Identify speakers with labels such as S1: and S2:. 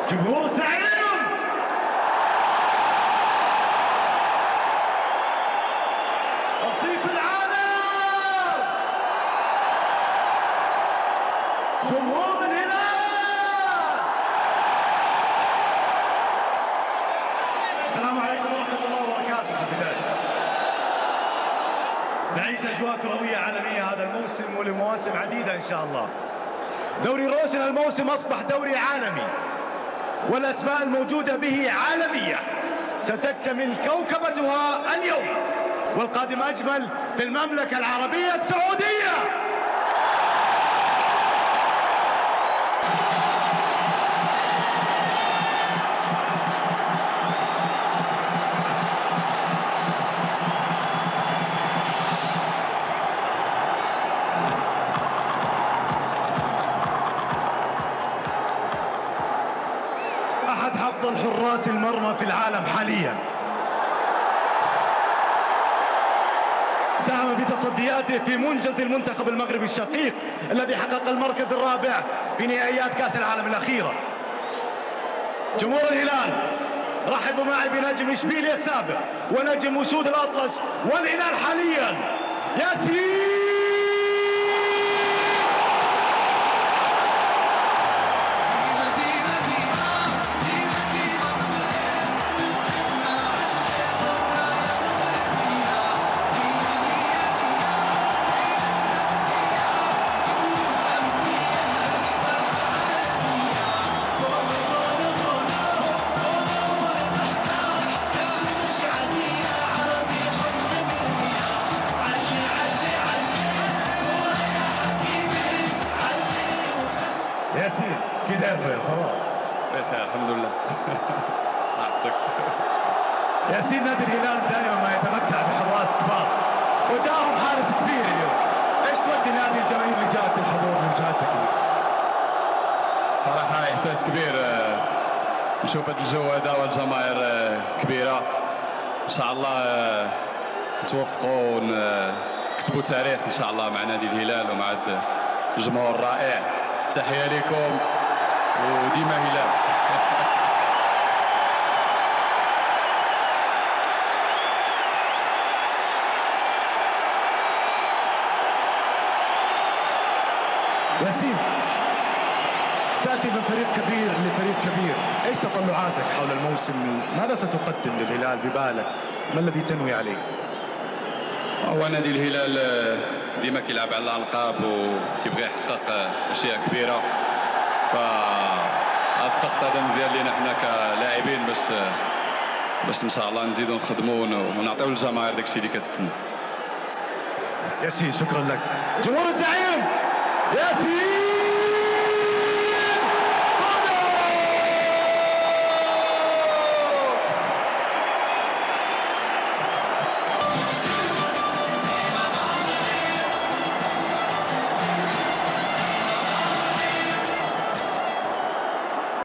S1: جمهور الزعيم. وصيف العالم جمهور الهلال. السلام عليكم ورحمة الله وبركاته. في البداية نعيش أجواء كروية عالمية هذا الموسم ولمواسم عديدة إن شاء الله. دوري روشن الموسم أصبح دوري عالمي، والأسماء الموجودة به عالمية. ستكتمل كوكبتها اليوم، والقادم أجمل في المملكة العربية السعودية. أحد أفضل حراس المرمى في العالم حاليا، ساهم بتصدياته في منجز المنتخب المغربي الشقيق الذي حقق المركز الرابع في نهائيات كأس العالم الأخيرة. جمهور الهلال، رحبوا معي بنجم إشبيليا السابق ونجم أسود الأطلس والهلال حاليا، ياسين. ياسين كيف يا صباح؟
S2: بخير الحمد لله.
S1: ياسين، نادي الهلال دائما ما يتمتع بحراس كبار، وجاهم حارس كبير اليوم. ايش توجه لهذه الجماهير اللي جاءت الحضور لمشاهدتك اليوم؟
S2: صراحة إحساس كبير نشوف هذا الجو هذا والجماهير كبيرة. إن شاء الله نتوفقوا ونكتبوا تاريخ إن شاء الله مع نادي الهلال ومع الجمهور الرائع. تحية لكم وديما هلال.
S1: ياسين، تأتي من فريق كبير لفريق كبير، ايش تطلعاتك حول الموسم؟ ماذا ستقدم للهلال ببالك؟ ما الذي تنوي عليه؟
S2: هو نادي الهلال ديما كيلعب على الألقاب وكيبغي يحقق أشياء كبيرة، فالضغط هذا مزيان لينا حنا كلاعبين باش ان شاء الله نزيدوا نخدموا ونعطيو للجماهير داكشي اللي كتسنى.
S1: ياسين شكرا لك. جمهور الزعيم ياسين.